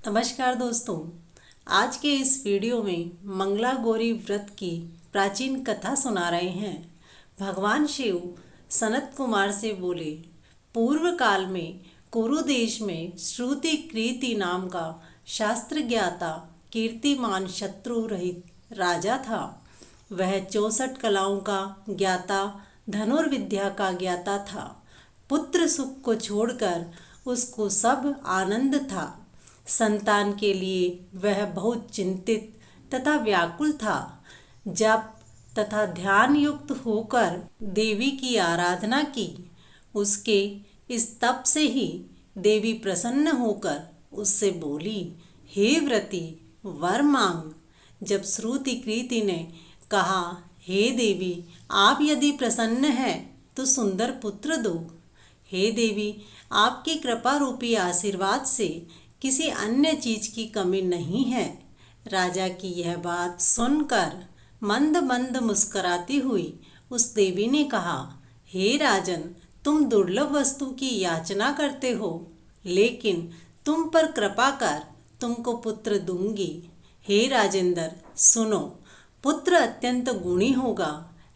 नमस्कार दोस्तों, आज के इस वीडियो में मंगला गौरी व्रत की प्राचीन कथा सुना रहे हैं। भगवान शिव सनत कुमार से बोले, पूर्व काल में कुरु देश में श्रुति कृति नाम का शास्त्र ज्ञाता कीर्तिमान शत्रु रहित राजा था। वह 64 कलाओं का ज्ञाता, धनुर्विद्या का ज्ञाता था। पुत्र सुख को छोड़कर उसको सब आनंद था। संतान के लिए वह बहुत चिंतित तथा व्याकुल था। जप तथा ध्यान युक्त होकर देवी की आराधना की। उसके इस तप से ही देवी प्रसन्न होकर उससे बोली, हे व्रती, वर मांग। जब श्रुति कृति ने कहा, हे देवी, आप यदि प्रसन्न हैं तो सुंदर पुत्र दो। हे देवी, आपकी कृपा रूपी आशीर्वाद से किसी अन्य चीज की कमी नहीं है। राजा की यह बात सुनकर मंद मंद मुस्कुराती हुई उस देवी ने कहा, हे राजन, तुम दुर्लभ वस्तु की याचना करते हो, लेकिन तुम पर कृपा कर तुमको पुत्र दूंगी। हे राजेंद्र, सुनो, पुत्र अत्यंत गुणी होगा,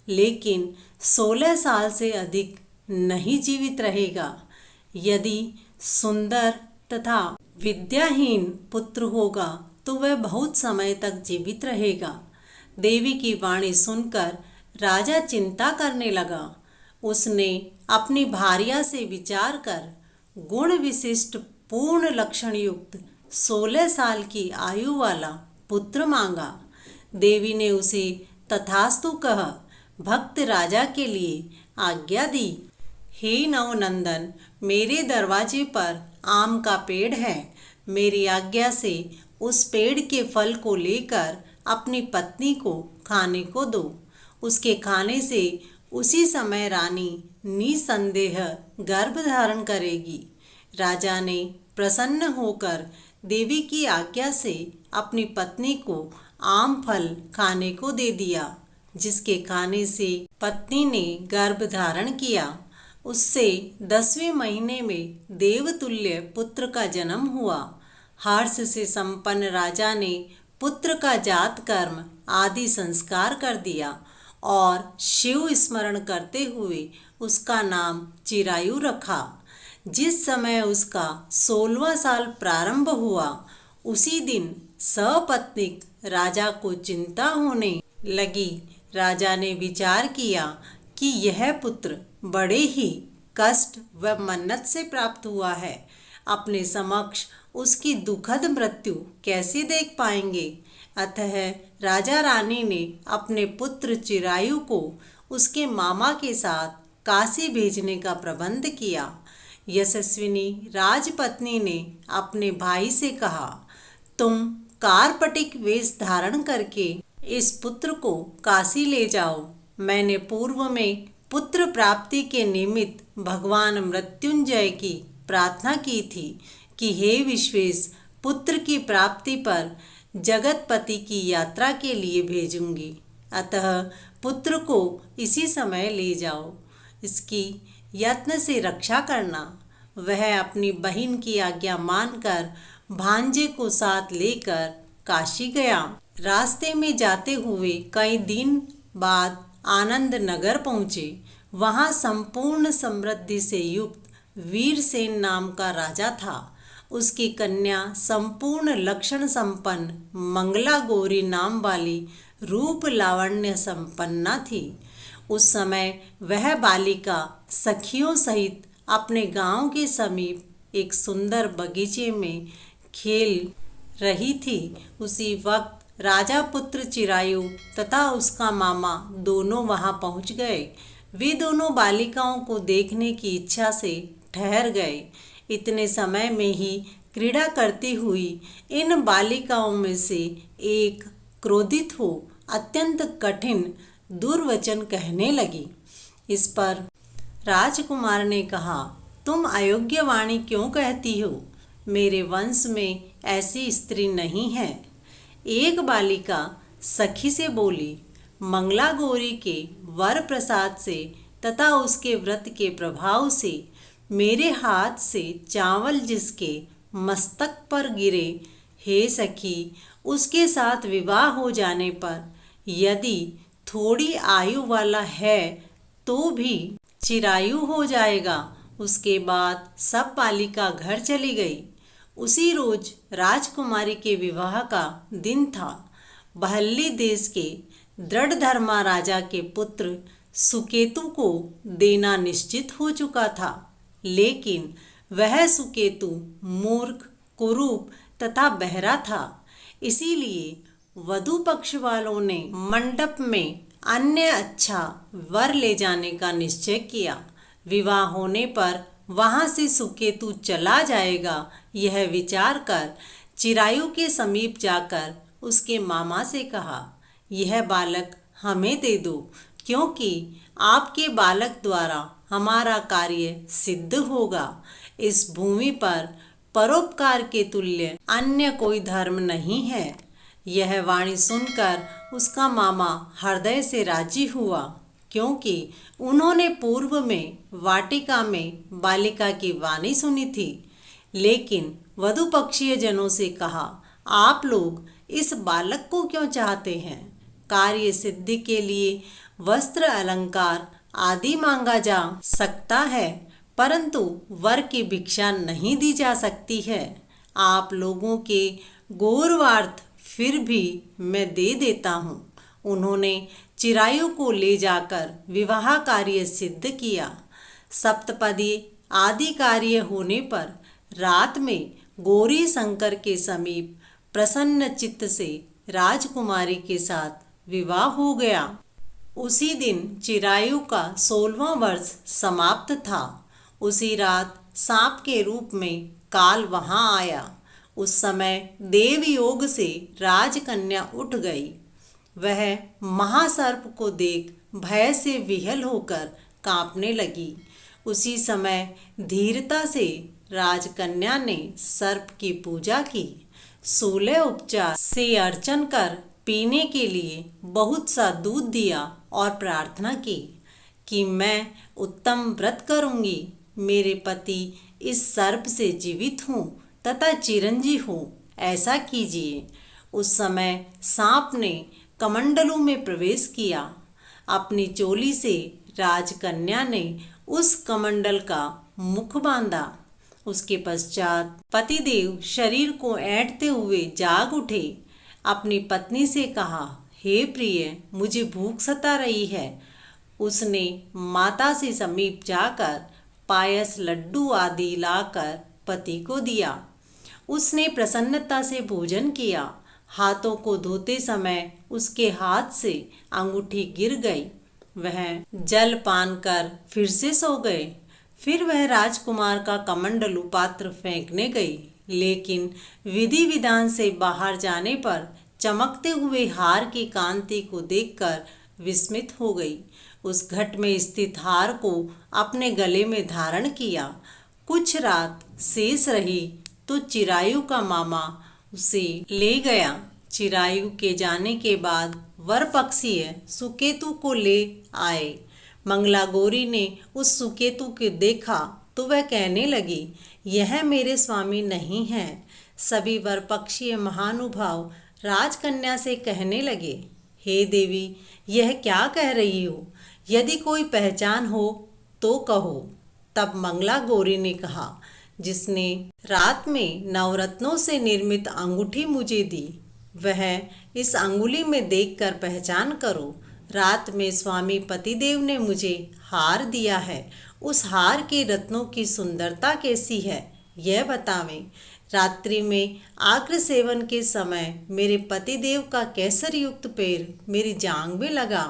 लेकिन 16 साल से अधिक नहीं जीवित रहेगा। यदि सुंदर तथा विद्याहीन पुत्र होगा तो वह बहुत समय तक जीवित रहेगा। देवी की वाणी सुनकर राजा चिंता करने लगा। उसने अपनी भार्या से विचार कर गुण विशिष्ट पूर्ण लक्षण युक्त 16 साल की आयु वाला पुत्र मांगा। देवी ने उसे तथास्तु कह भक्त राजा के लिए आज्ञा दी। हे नवनंदन, मेरे दरवाजे पर आम का पेड़ है। मेरी आज्ञा से उस पेड़ के फल को लेकर अपनी पत्नी को खाने को दो। उसके खाने से उसी समय रानी निसंदेह गर्भ धारण करेगी। राजा ने प्रसन्न होकर देवी की आज्ञा से अपनी पत्नी को आम फल खाने को दे दिया, जिसके खाने से पत्नी ने गर्भ धारण किया। उससे 10वें महीने में देवतुल्य पुत्र का जन्म हुआ। हर्ष से संपन्न राजा ने पुत्र का जात कर्म आदि संस्कार कर दिया और शिव स्मरण करते हुए उसका नाम चिरायु रखा। जिस समय उसका 16वां साल प्रारंभ हुआ, उसी दिन सपत्नीक राजा को चिंता होने लगी। राजा ने विचार किया कि यह पुत्र बड़े ही कष्ट व मन्नत से प्राप्त हुआ है। अपने समक्ष उसकी दुखद मृत्यु कैसे देख पाएंगे। अतः राजा रानी ने अपने पुत्र चिरायु को उसके मामा के साथ काशी भेजने का प्रबंध किया। यशस्विनी राजपत्नी ने अपने भाई से कहा, तुम कार्पटिक वेश धारण करके इस पुत्र को काशी ले जाओ। मैंने पूर्व में पुत्र प्राप्ति के निमित्त भगवान मृत्युंजय की प्रार्थना की थी कि हे विश्वेश, पुत्र की प्राप्ति पर जगतपति की यात्रा के लिए भेजूंगी। अतः पुत्र को इसी समय ले जाओ। इसकी यत्न से रक्षा करना। वह अपनी बहन की आज्ञा मानकर भांजे को साथ लेकर काशी गया। रास्ते में जाते हुए कई दिन बाद आनंद नगर पहुँचे। वहाँ संपूर्ण समृद्धि से युक्त वीरसेन नाम का राजा था। उसकी कन्या संपूर्ण लक्षण संपन्न मंगला गौरी नाम वाली रूप लावण्य संपन्ना थी। उस समय वह बालिका सखियों सहित अपने गांव के समीप एक सुंदर बगीचे में खेल रही थी। उसी वक्त राजा पुत्र चिरायु तथा उसका मामा दोनों वहां पहुंच गए। वे दोनों बालिकाओं को देखने की इच्छा से ठहर गए। इतने समय में ही क्रीड़ा करती हुई इन बालिकाओं में से एक क्रोधित हो अत्यंत कठिन दुर्वचन कहने लगी। इस पर राजकुमार ने कहा, तुम अयोग्य वाणी क्यों कहती हो? मेरे वंश में ऐसी स्त्री नहीं है। एक बालिका सखी से बोली, मंगला गौरी के वर प्रसाद से तथा उसके व्रत के प्रभाव से मेरे हाथ से चावल जिसके मस्तक पर गिरे हे सखी, उसके साथ विवाह हो जाने पर यदि थोड़ी आयु वाला है तो भी चिरायु हो जाएगा। उसके बाद सब बालिका घर चली गई। उसी रोज राजकुमारी के विवाह का दिन था। बहल्ली देश के दृढ़धर्मा राजा के पुत्र सुकेतु को देना निश्चित हो चुका था, लेकिन वह सुकेतु मूर्ख, कुरूप तथा बहरा था। इसीलिए वधू पक्ष वालों ने मंडप में अन्य अच्छा वर ले जाने का निश्चय किया। विवाह होने पर वहां से सुकेतु चला जाएगा, यह विचार कर चिरायु के समीप जाकर उसके मामा से कहा, यह बालक हमें दे दो, क्योंकि आपके बालक द्वारा हमारा कार्य सिद्ध होगा। इस भूमि पर परोपकार के तुल्य अन्य कोई धर्म नहीं है। यह वाणी सुनकर उसका मामा हृदय से राजी हुआ, क्योंकि उन्होंने पूर्व में वाटिका में बालिका की वाणी सुनी थी। लेकिन वधूपक्षीय जनों से कहा, आप लोग इस बालक को क्यों चाहते हैं? कार्य सिद्धि के लिए वस्त्र अलंकार आदि मांगा जा सकता है, परंतु वर की भिक्षा नहीं दी जा सकती है। आप लोगों के गौरवार्थ फिर भी मैं दे देता हूँ। उन्होंने चिरायु को ले जाकर विवाह कार्य सिद्ध किया। सप्तपदी आदि कार्य होने पर रात में गौरी शंकर के समीप प्रसन्न चित्त से राजकुमारी के साथ विवाह हो गया। उसी दिन चिरायु का 16वां वर्ष समाप्त था। उसी रात सांप के रूप में काल वहां आया। उस समय देव योग से राजकन्या उठ गई। वह महासर्प को देख भय से विह्वल होकर कांपने लगी। उसी समय धीरता से राजकन्या ने सर्प की पूजा की। 16 उपचार से अर्चन कर पीने के लिए बहुत सा दूध दिया और प्रार्थना की कि मैं उत्तम व्रत करूंगी, मेरे पति इस सर्प से जीवित हों तथा चिरंजीव हो, ऐसा कीजिए। उस समय सांप ने कमंडलू में प्रवेश किया। अपनी चोली से राजकन्या ने उस कमंडल का मुख बांधा। उसके पश्चात पतिदेव शरीर को ऐंठते हुए जाग उठे। अपनी पत्नी से कहा, हे प्रिय, मुझे भूख सता रही है। उसने माता से समीप जाकर पायस, लड्डू आदि लाकर पति को दिया। उसने प्रसन्नता से भोजन किया। हाथों को धोते समय उसके हाथ से अंगूठी गिर गई। वह जल पान कर फिर से सो गए। फिर वह राजकुमार का कमंडलू पात्र फेंकने गई, लेकिन विधि विधान से बाहर जाने पर चमकते हुए हार की कांति को देखकर विस्मित हो गई। उस घट में स्थित हार को अपने गले में धारण किया। कुछ रात शेष रही तो चिरायु का मामा उसे ले गया। चिरायु के जाने के बाद वर पक्षीय सुकेतु को ले आए। मंगला गौरी ने उस सुकेतु को देखा तो वह कहने लगी, यह मेरे स्वामी नहीं है। सभी वर पक्षीय महानुभाव राजकन्या से कहने लगे, हे देवी, यह क्या कह रही हो? यदि कोई पहचान हो तो कहो। तब मंगला गौरी ने कहा, जिसने रात में नवरत्नों से निर्मित अंगूठी मुझे दी, वह इस अंगुली में देखकर पहचान करो। रात में स्वामी पतिदेव ने मुझे हार दिया है। उस हार के रत्नों की सुंदरता कैसी है, यह बतावें। रात्रि में आक्र सेवन के समय मेरे पतिदेव का केसर युक्त पैर मेरी जांघ में लगा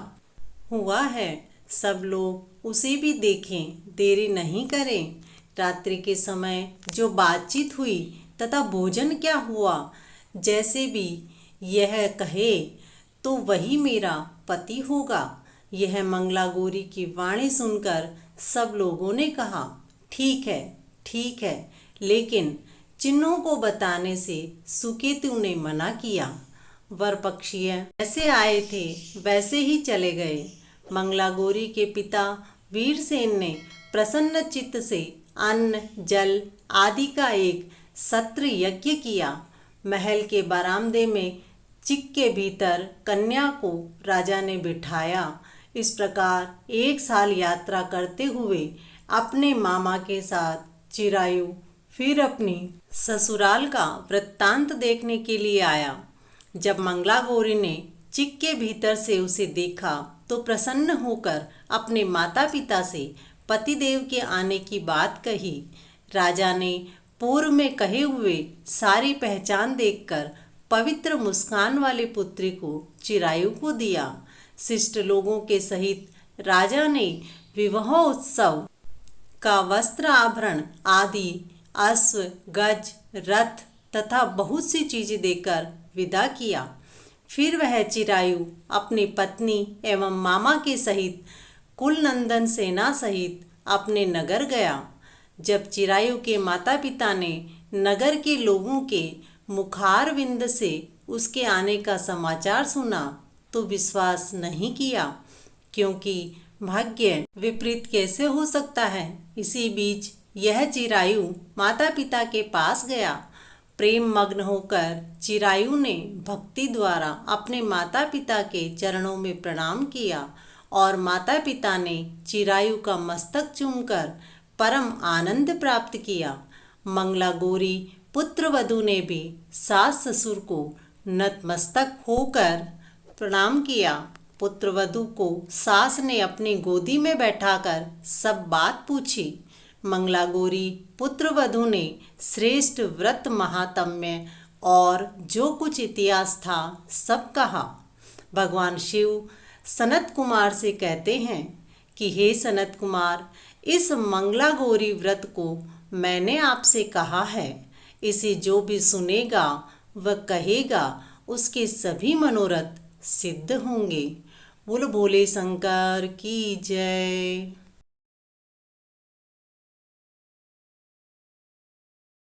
हुआ है। सब लोग उसे भी देखें, देरी नहीं करें। रात्रि के समय जो बातचीत हुई तथा भोजन क्या हुआ, जैसे भी यह कहे तो वही मेरा पति होगा। यह मंगला गौरी की वाणी सुनकर सब लोगों ने कहा, ठीक है, ठीक है। लेकिन चिन्हों को बताने से सुकेतु ने मना किया। वर पक्षीय जैसे आए थे वैसे ही चले गए। मंगला गौरी के पिता वीरसेन ने प्रसन्न चित्त से अन्न, जल आदि का एक सत्र यज्ञ किया। महल के बरामदे में चिक के भीतर कन्या को राजा ने बिठाया। इस प्रकार 1 साल यात्रा करते हुए अपने मामा के साथ चिरायु फिर अपनी ससुराल का वृत्तांत देखने के लिए आया। जब मंगला गौरी ने चिक के भीतर से उसे देखा तो प्रसन्न होकर अपने माता पिता से पतिदेव के आने की बात कही। राजा ने पूर्व में कहे हुए सारी पहचान देखकर पवित्र मुस्कान वाले पुत्री को चिरायु को दिया। शिष्ट लोगों के सहित राजा ने विवाह उत्सव का वस्त्र आभरण आदि अश्व गज रथ तथा बहुत सी चीजें देकर विदा किया। फिर वह चिरायु अपनी पत्नी एवं मामा के सहित कुलनंदन सेना सहित अपने नगर गया। जब चिरायु के माता पिता ने नगर के लोगों के मुखार विंद से उसके आने का समाचार सुना तो विश्वास नहीं किया, क्योंकि भाग्य विपरीत कैसे हो सकता है। इसी बीच यह चिरायु माता पिता के पास गया। प्रेम मग्न होकर चिरायु ने भक्ति द्वारा अपने माता पिता के चरणों में प्रणाम किया और माता पिता ने चिरायु का मस्तक चूमकर परम आनंद प्राप्त किया। मंगला गौरी पुत्र वधू ने भी सास ससुर को नतमस्तक होकर प्रणाम किया। पुत्र वधू को सास ने अपनी गोदी में बैठाकर सब बात पूछी। मंगला गौरी पुत्र वधू ने श्रेष्ठ व्रत महात्म्य और जो कुछ इतिहास था सब कहा। भगवान शिव सनत कुमार से कहते हैं कि हे सनत कुमार, इस मंगला गौरी व्रत को मैंने आपसे कहा है। इसे जो भी सुनेगा वह कहेगा उसके सभी मनोरथ सिद्ध होंगे। बोलो भोले शंकर की जय।